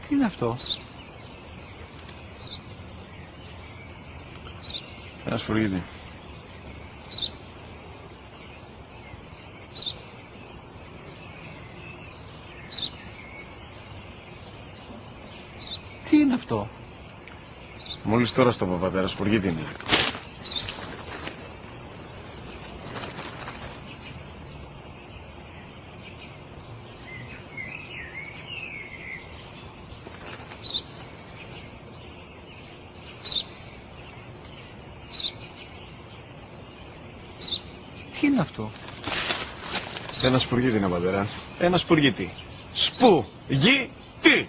Τι είναι αυτό? Ένα σφουργίτη. Τι είναι αυτό? Μόλις τώρα στο πατέρα, σφουργίτη είναι. Τι είναι αυτό? Ένα σπουργίτη είναι, πατέρα. Ένα σπουργίτη. Σπου-γι-τι.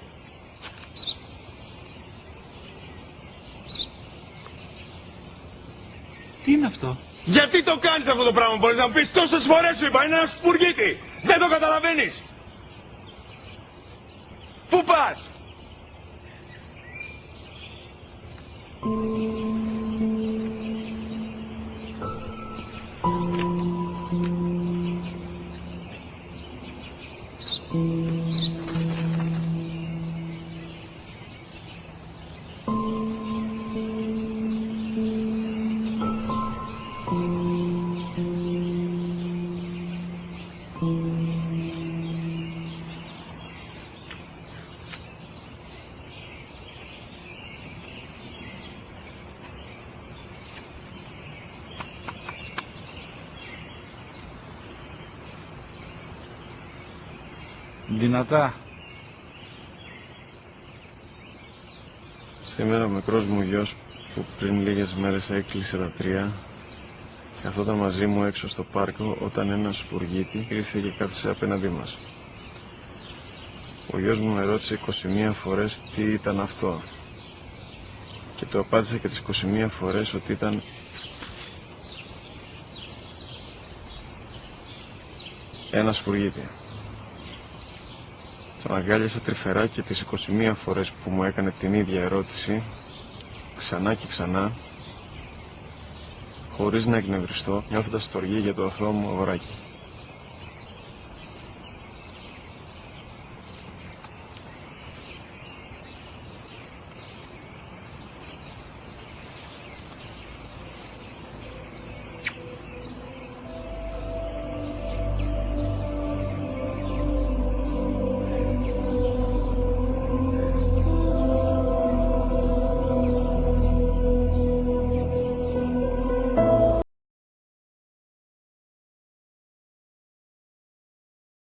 Τι είναι αυτό? Γιατί το κάνεις αυτό το πράγμα, μπορείς να μου πεις? Τόσες φορές σου είπα, είναι ένα σπουργίτη. Δεν το καταλαβαίνεις. Πού πας? Δυνατά. Σήμερα ο μικρός μου γιος που πριν λίγες μέρες έκλεισε τα 3 καθόταν μαζί μου έξω στο πάρκο όταν ένα σπουργίτη ήρθε και κάθισε απέναντί μας. Ο γιος μου με ρώτησε 21 φορές τι ήταν αυτό και του απάντησε και τις 21 φορές ότι ήταν ένα σπουργίτη. Τον αγκάλιασα τρυφερά και τις 21 φορές που μου έκανε την ίδια ερώτηση, ξανά και ξανά, χωρίς να εκνευριστώ, νιώθοντας στοργή για το αθώο μου αγοράκι.